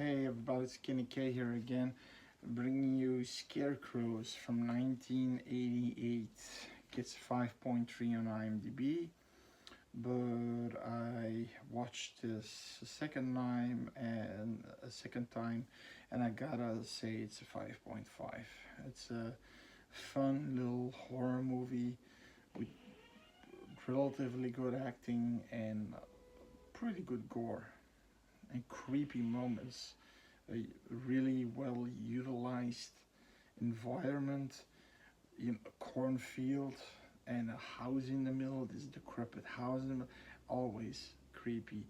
Hey everybody, it's Kenny K here again, bringing you Scarecrows from 1988. Gets 5.3 on IMDb, but I watched this a second time, and I gotta say it's a 5.5. It's a fun little horror movie with relatively good acting and pretty good gore and creepy moments, a really well utilized environment, a cornfield and a house in the middle, this decrepit house in the middle, always creepy,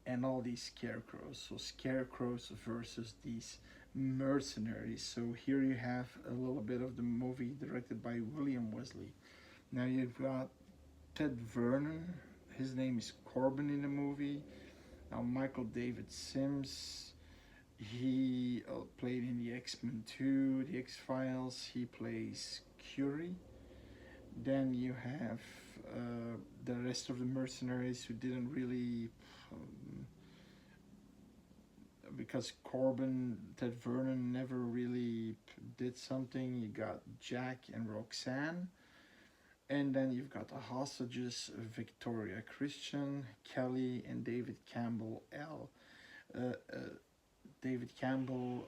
and all these scarecrows. So scarecrows versus these mercenaries. So here you have a little bit of the movie directed by William Wesley. Now you've got Ted Vernon. His name is Corbin in the movie. Now Michael David Sims, he played in the X-Men 2, the X-Files. He plays Curie. Then you have the rest of the mercenaries who didn't really, because Corbin, Ted Vernon never really did something. You got Jack and Roxanne. And then you've got the hostages, Victoria Christian, Kelly, and David Campbell L. Uh, uh, David Campbell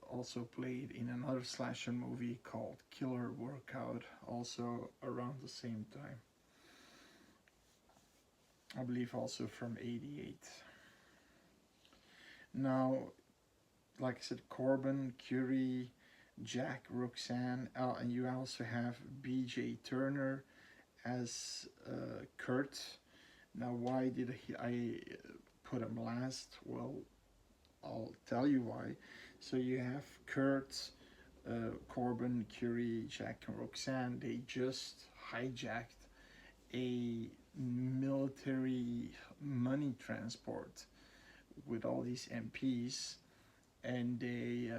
also played in another slasher movie called Killer Workout, also around the same time. I believe also from '88. Now, like I said, Corbin, Curie, Jack, Roxanne, and you also have B.J. Turner as Kurt. Now, why did I put him last? Well, I'll tell you why. So you have Kurt, Corbin, Curie, Jack, and Roxanne. They just hijacked a military money transport with all these MPs, and they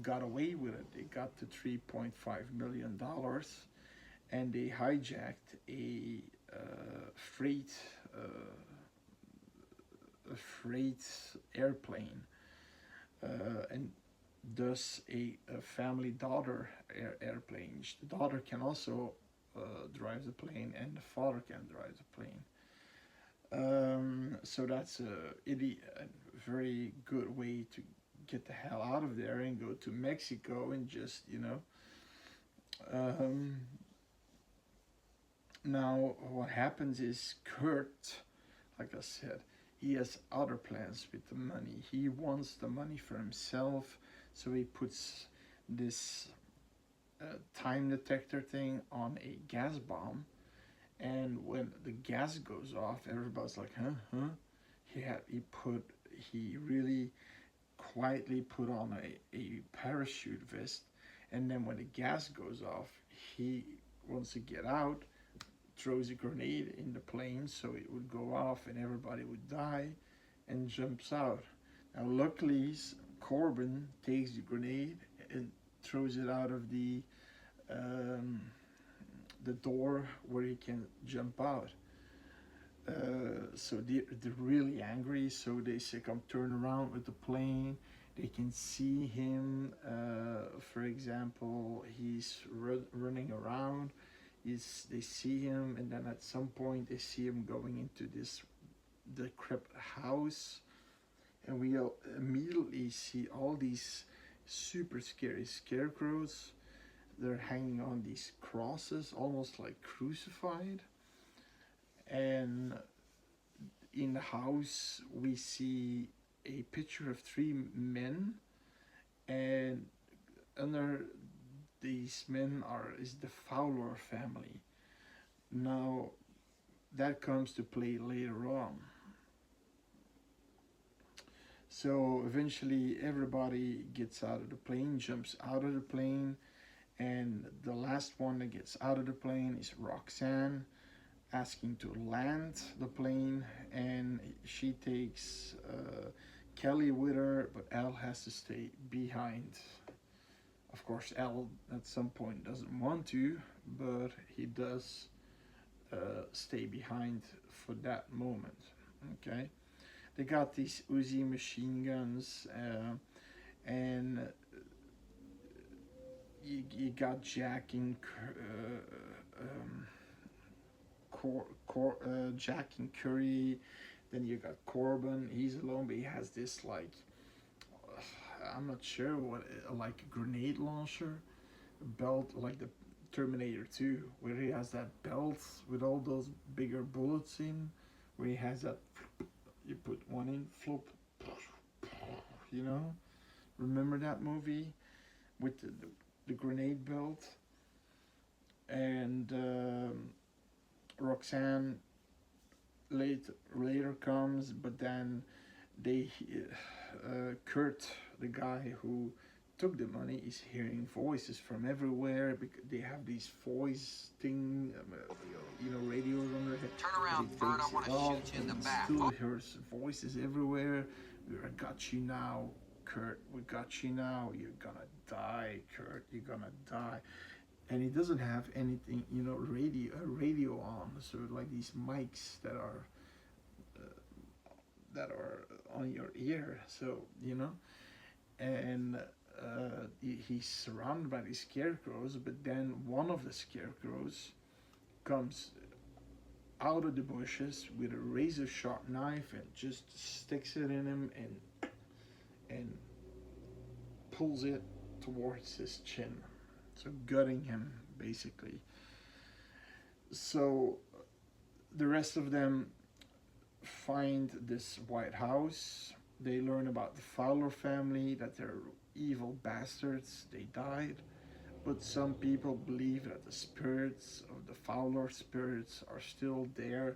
got away with it. They got to $3.5 million, and they hijacked a freight airplane, and thus a family daughter airplane. The daughter can also drive the plane, and the father can drive the plane. So that's a very good way to get the hell out of there and go to Mexico and just, now what happens is Kurt, like I said, he has other plans with the money. He wants the money for himself, so he puts this time detector thing on a gas bomb, and when the gas goes off, everybody's like, huh? He really quietly put on a parachute vest, and then when the gas goes off, he wants to get out, throws a grenade in the plane so it would go off and everybody would die, and jumps out. Now luckily Corbin takes the grenade and throws it out of the door where he can jump out. So they're really angry, so they say, come turn around with the plane. They can see him, for example, he's running around. They see him, and then at some point they see him going into this decrepit house, and we immediately see all these super scary scarecrows. They're hanging on these crosses, almost like crucified. And in the house, we see a picture of three men, and under these men is the Fowler family. Now, that comes to play later on. So eventually, everybody gets out of the plane, jumps out of the plane, and the last one that gets out of the plane is Roxanne, asking to land the plane, and she takes Kelly with her, but Al has to stay behind. Of course, Al at some point doesn't want to, but he does stay behind for that moment. Okay. They got these Uzi machine guns, and you got Jack and Jack and Curry. Then you got Corbin. He's alone, but he has this like I'm not sure what like a grenade launcher belt, like the Terminator 2, where he has that belt with all those bigger bullets in, where he has that. You put one in, flop, you know. Remember that movie with the grenade belt? And Roxanne later comes, but then they Kurt, the guy who took the money, is hearing voices from everywhere because they have these voice thing, radios on their head. Turn around, He Bert. I takes want it to off, shoot you in the and back. still hears voices everywhere. We got you now, Kurt. We got you now. You're gonna die, Kurt. You're gonna die. And he doesn't have anything, radio on. So like these mics that are on your ear. So and he's surrounded by these scarecrows. But then one of the scarecrows comes out of the bushes with a razor sharp knife and just sticks it in him and pulls it towards his chin, so gutting him basically. So the rest of them find this White House. They learn about the Fowler family, that they're evil bastards. They died, but some people believe that the spirits of the Fowler spirits are still there,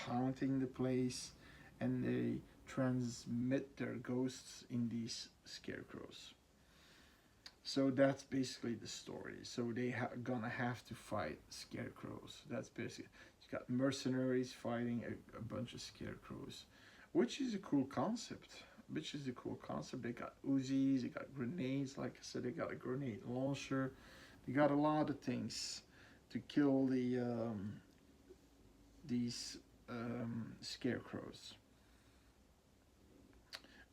haunting the place, and they transmit their ghosts in these scarecrows. So that's basically the story. So they gonna have to fight scarecrows. That's basically, you got mercenaries fighting a bunch of scarecrows, which is a cool concept. They got Uzis, they got grenades. Like I said, they got a grenade launcher. They got a lot of things to kill these scarecrows.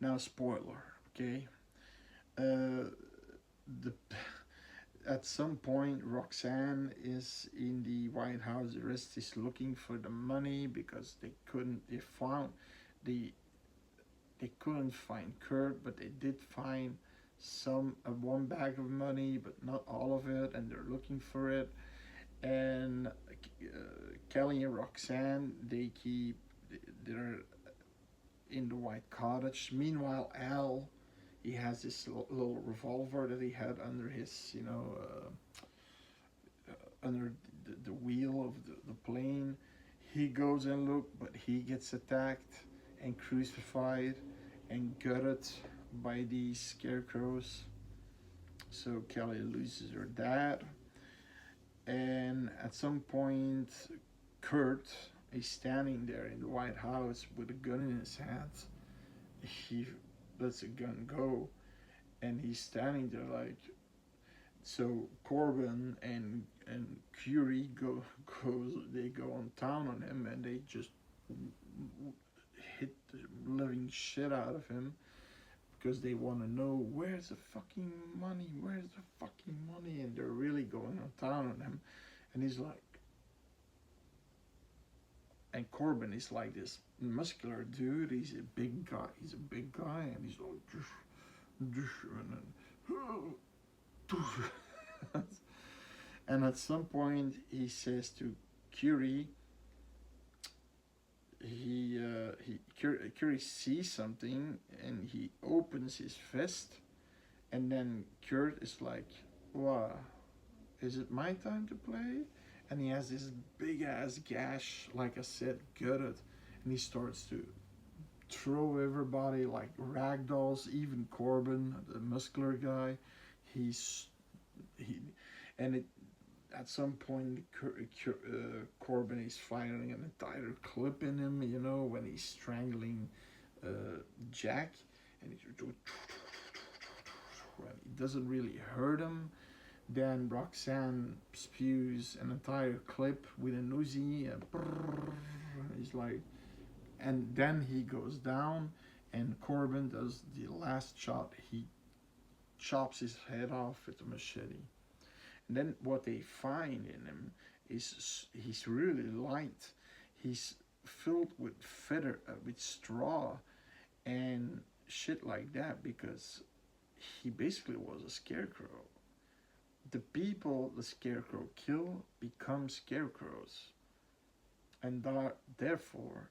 Now, spoiler, okay? The At some point, Roxanne is in the White House. The rest is looking for the money because they couldn't find Kurt, but they did find one bag of money, but not all of it, and they're looking for it. And Kelly and Roxanne, they're in the White Cottage. Meanwhile, Al, he has this little revolver that he had under his, under the wheel of the plane. He goes and look, but he gets attacked and crucified and gutted by these scarecrows. So Kelly loses her dad. And at some point, Kurt is standing there in the White House with a gun in his hand. He lets the gun go, and he's standing there like. So Corbin and Curie go on town on him, and they just hit the living shit out of him because they want to know where's the fucking money, and they're really going on town on him, and he's like, and Corbin is like this muscular dude. He's a big guy, and he's like, and at some point he says to Curie, Curie sees something and he opens his fist, and then Kurt is like, "Wow, is it my time to play?" And he has this big ass gash, like I said, gutted, and he starts to throw everybody like ragdolls, even Corbin, the muscular guy. At some point, Corbin is firing an entire clip in him, when he's strangling Jack, and he doesn't really hurt him. Then Roxanne spews an entire clip with an Uzi, and he's like and then he goes down, and Corbin does the last shot. He chops his head off with a machete. And then what they find in him is he's really light. He's filled with with straw and shit like that, because he basically was a scarecrow. The people the scarecrow kill become scarecrows, and therefore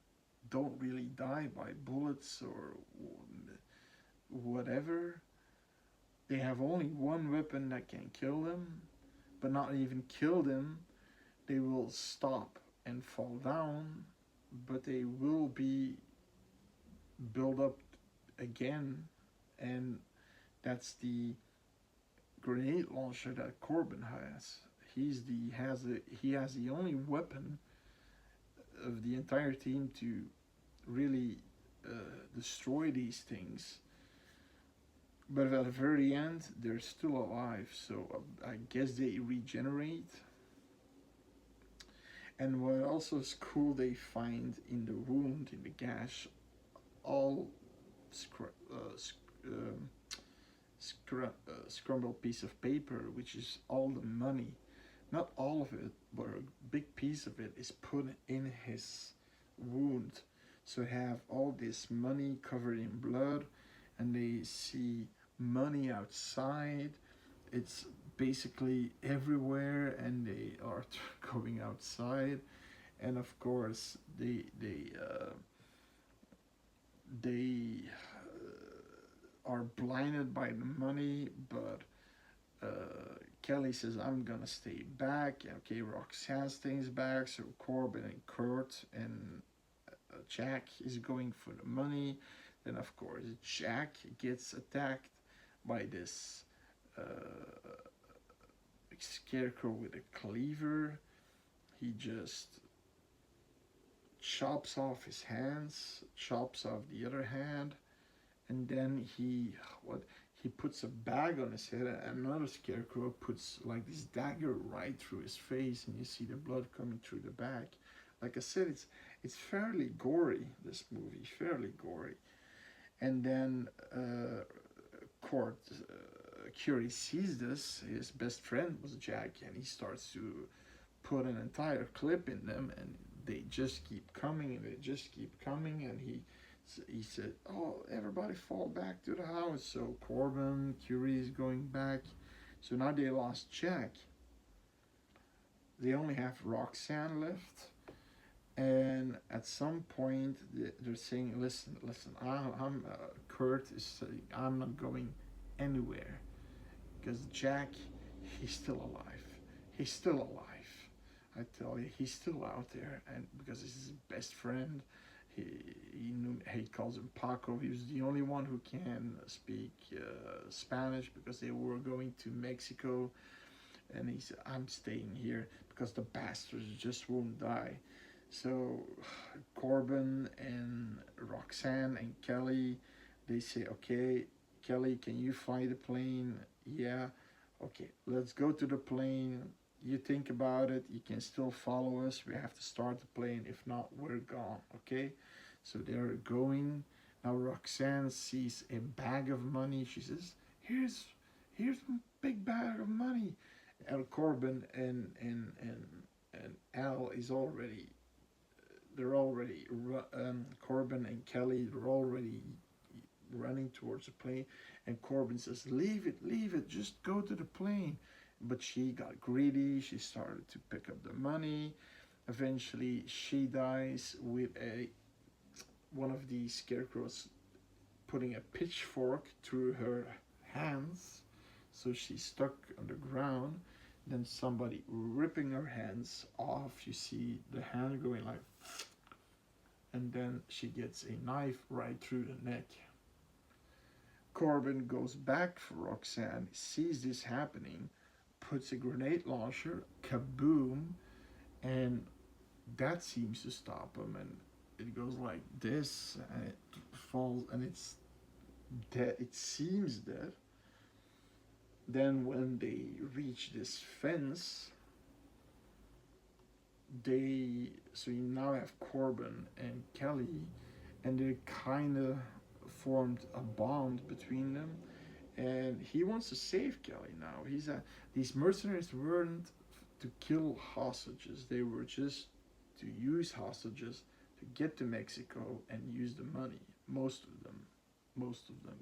don't really die by bullets or whatever. They have only one weapon that can kill them, but not even kill them. They will stop and fall down, but they will be built up again, and that's the grenade launcher that Corbin has. He has the only weapon of the entire team to really destroy these things. But at the very end, they're still alive, so I guess they regenerate. And what also is cool, they find in the wound, in the gash, all scrambled piece of paper, which is all the money. Not all of it, but a big piece of it is put in his wound. So have all this money covered in blood, and they see money outside. It's basically everywhere, and they are going outside, and of course they are blinded by the money, but Kelly says, I'm gonna stay back. Okay, Roxanne stays back, so Corbin and Kurt and Jack is going for the money. Then of course Jack gets attacked by this scarecrow with a cleaver. He just chops off his hands, chops off the other hand, and then he puts a bag on his head, and another scarecrow puts like this dagger right through his face, and you see the blood coming through the bag. Like I said, it's fairly gory, this movie, fairly gory. And then Curie sees this. His best friend was Jack, and he starts to put an entire clip in them, and they just keep coming, and they just keep coming, and he said, oh, everybody fall back to the house. So Corbin, Curie is going back. So now they lost Jack. They only have Roxanne left. And at some point, they're saying, listen, I'm Kurt is saying, I'm not going anywhere. Because Jack, he's still alive. He's still alive. I tell you, he's still out there. And because he's his best friend, he calls him Paco. He was the only one who can speak Spanish, because they were going to Mexico. And he said, I'm staying here because the bastards just won't die. So Corbin and Roxanne and Kelly, they say, okay, Kelly, can you fly the plane? Yeah. Okay, let's go to the plane. You think about it. You can still follow us. We have to start the plane. If not, we're gone. Okay? So they're going. Now Roxanne sees a bag of money. She says, here's a big bag of money. And Corbin and Al is already, Corbin and Kelly, they're already running towards the plane, and Corbin says, leave it, just go to the plane. But she got greedy. She started to pick up the money. Eventually she dies with one of the scarecrows putting a pitchfork through her hands, so she's stuck on the ground. Then somebody ripping her hands off. You see the hand going like, and then she gets a knife right through the neck. Corbin goes back for Roxanne, sees this happening, puts a grenade launcher, kaboom, and that seems to stop him, and it goes like this, and it falls, and it's dead. It seems dead. Then when they reach this fence, so you now have Corbin and Kelly, and they kind of formed a bond between them, and he wants to save Kelly now. These mercenaries weren't to kill hostages; they were just to use hostages to get to Mexico and use the money. Most of them,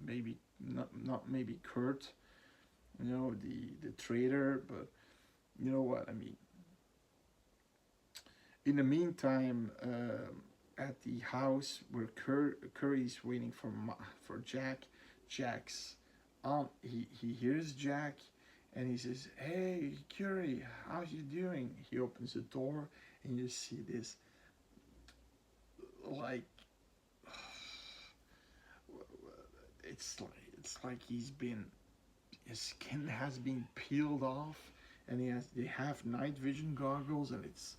maybe not maybe Kurt, the trader, but you know what I mean. In the meantime, at the house where Curry's waiting for Jack's aunt, he hears Jack, and he says, "Hey, Curry, how's you doing?" He opens the door, and you see this like it's like his skin has been peeled off, and they have night vision goggles, and it's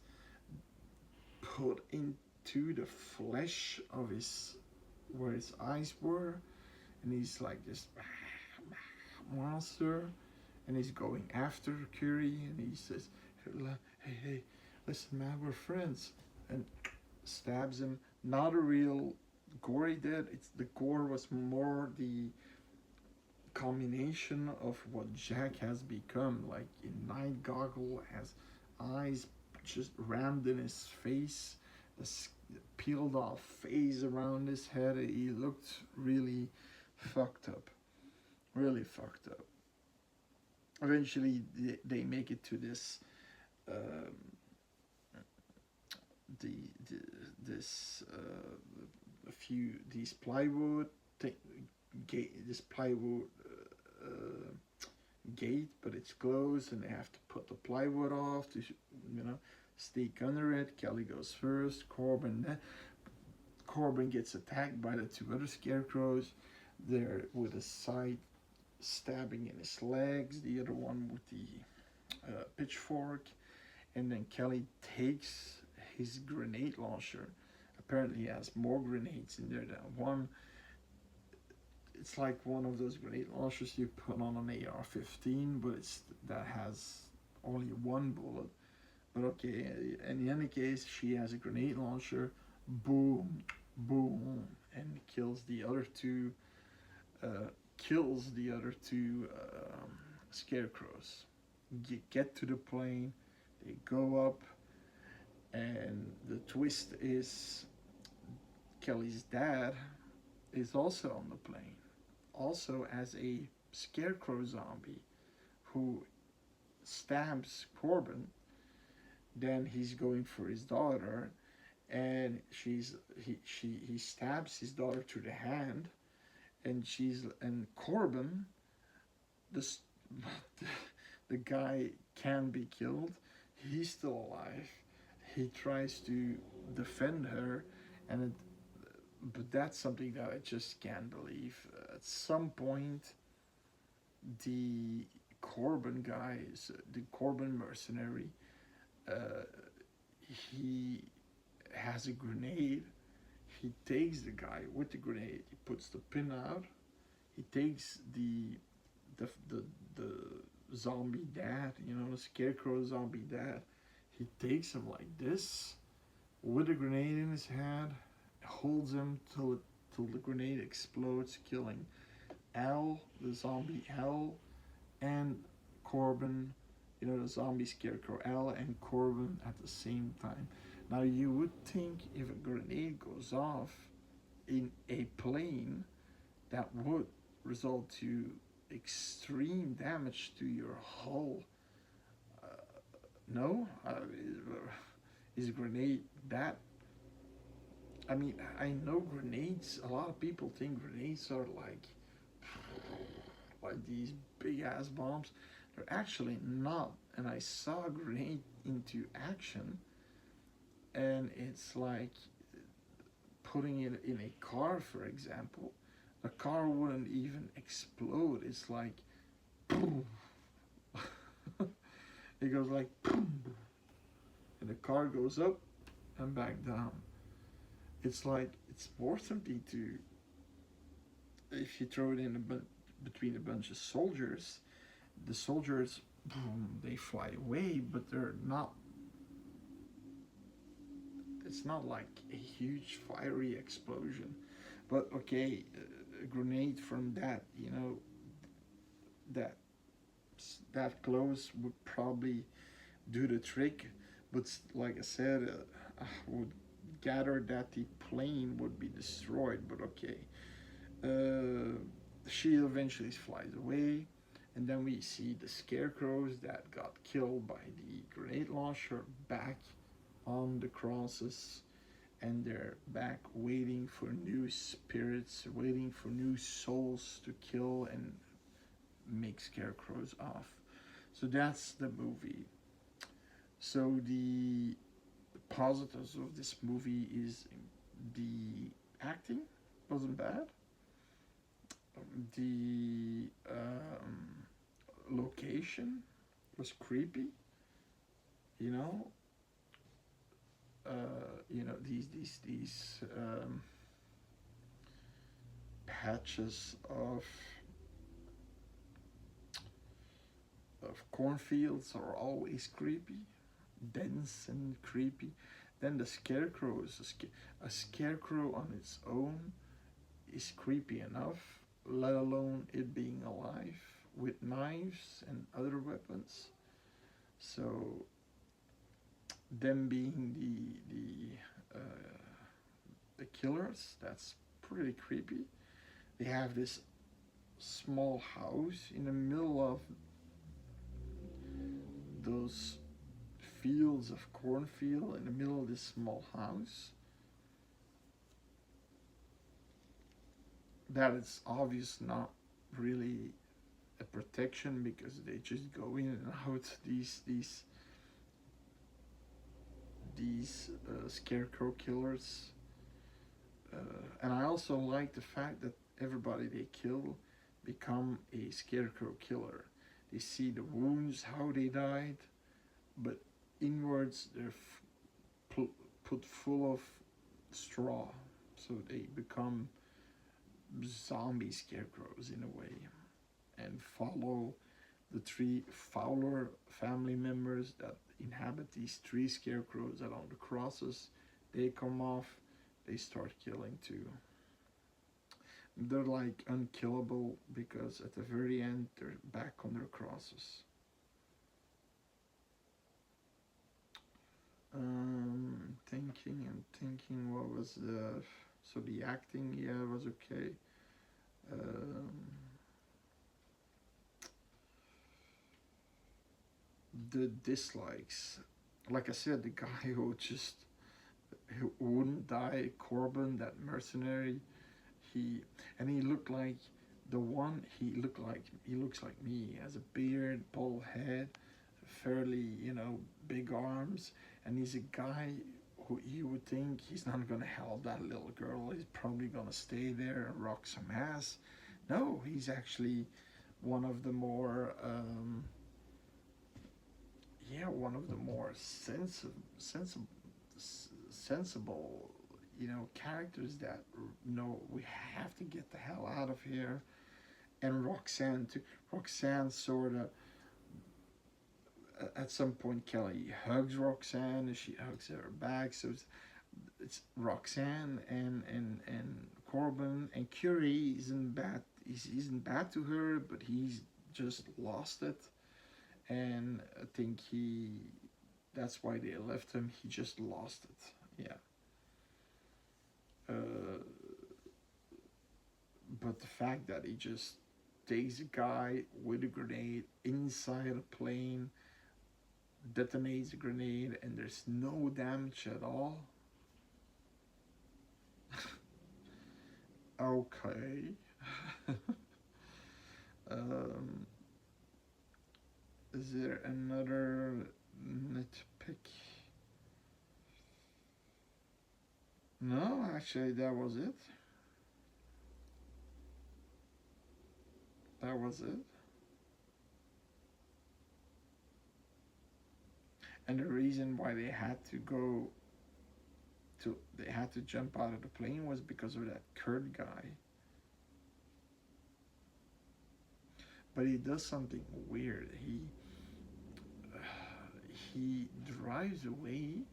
put into the flesh of his where his eyes were, and he's like this monster, and he's going after Curie, and he says, hey, listen, man, we're friends," and stabs him. Not a real gory dead. It's the gore was more the combination of what Jack has become, like in night goggle, has eyes just rammed in his face, this peeled off face around his head. He looked really fucked up, really fucked up. Eventually, they make it to this, um, the this a few these plywood gate, this plywood gate, but it's closed, and they have to put the plywood off to sneak under it. Kelly goes first. Corbin gets attacked by the two other scarecrows. They're with a side stabbing in his legs, the other one with the pitchfork, and then Kelly takes his grenade launcher. Apparently, he has more grenades in there than one. It's like one of those grenade launchers you put on an AR-15, but that has only one bullet. But okay, in any case, she has a grenade launcher. Boom, boom, and kills the other two. Scarecrows. Get to the plane. They go up, and the twist is Kelly's dad is also on the plane, also as a scarecrow zombie who stabs Corbin. Then he's going for his daughter, and he stabs his daughter through the hand, and Corbin, this the guy can be killed. He's still alive. He tries to defend her, and but that's something that I just can't believe. At some point, the Corbin guy, the Corbin mercenary, he has a grenade. He takes the guy with the grenade. He puts the pin out. He takes the zombie dad, the scarecrow zombie dad. He takes him like this, with a grenade in his hand, holds him till the grenade explodes, killing Al, the zombie Al, and Corbin, the zombie scarecrow Al and Corbin at the same time. Now you would think if a grenade goes off in a plane, that would result to extreme damage to your hull. No, is a grenade that? I mean, I know grenades. A lot of people think grenades are like these big ass bombs. They're actually not. And I saw a grenade into action, and it's like putting it in a car, for example. A car wouldn't even explode. It's like boom. It goes like boom, and the car goes up and back down. It's like it's more something to, if you throw it in between a bunch of soldiers, the soldiers boom, they fly away, but they're not It's not like a huge fiery explosion, but okay, a grenade from that, that that close would probably do the trick. But like I said, I would gather that the plane would be destroyed. But okay, uh, she eventually flies away, and then we see the scarecrows that got killed by the grenade launcher back on the crosses, and they're back waiting for new spirits, waiting for new souls to kill and make scarecrows off. So that's the movie. So the positives of this movie is the acting wasn't bad. The location was creepy. You know, these patches of cornfields are always creepy, dense and creepy. Then the scarecrow is a scarecrow on its own is creepy enough, let alone it being alive with knives and other weapons. So them being the killers, that's pretty creepy. They have this small house in the middle of those fields of cornfield in the middle of this small house. That is obvious not really a protection because they just go in and out these scarecrow killers. And I also like the fact that everybody they kill become a scarecrow killer. They see the wounds, how they died, but inwards they're put full of straw, so they become zombie scarecrows in a way, and follow the three Fowler family members that inhabit these three scarecrows along the crosses. They come off, they start killing too. They're like unkillable because at the very end they're back on their crosses. Thinking what was the so the acting, yeah, was okay. Um, the dislikes, like I said, the guy who wouldn't die, Corbin, that mercenary, he he looked like he looks like me. He has a beard, bald head, fairly big arms, and he's a guy who you would think he's not gonna help that little girl. He's probably gonna stay there and rock some ass. No, he's actually one of the more one of the more sensible characters that we have to get the hell out of here. And Roxanne too. Roxanne sort of at some point Kelly hugs Roxanne and she hugs her back. So it's Roxanne and Corbin, and Curie isn't bad to her, but he's just lost it. And I think that's why they left him. He just lost it. Yeah. But the fact that he just takes a guy with a grenade inside a plane, detonates a grenade, and there's no damage at all. Okay. um, is there another nitpick? No, actually, that was it. That was it. And the reason why they had to jump out of the plane was because of that Kurt guy. But he does something weird. He drives away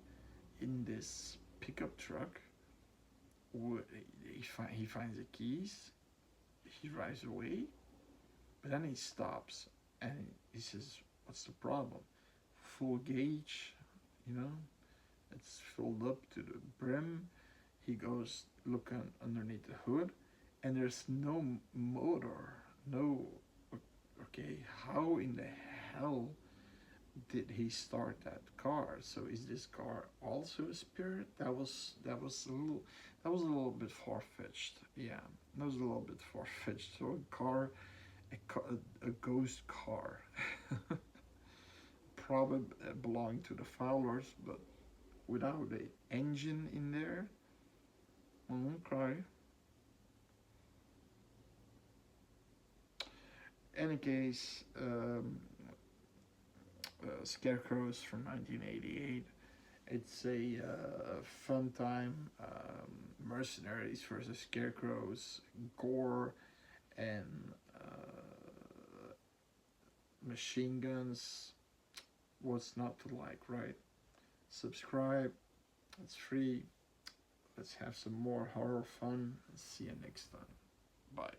in this pickup truck. He finds the keys. He drives away, but then he stops and he says, "What's the problem?" Full gauge, you know, it's filled up to the brim. He goes looking underneath the hood, and there's no motor. No. Okay, how in the hell did he start that car? So is this car also a spirit? That was a little bit far fetched. Yeah, that was a little bit far fetched. So a ghost car, probably belonging to the Fowlers, but without an engine in there. Okay. Any case, Scarecrows from 1988. It's a fun time. Mercenaries versus Scarecrows, Gore, and machine guns. What's not to like, right? Subscribe. It's free. Let's have some more horror fun. See you next time. Bye.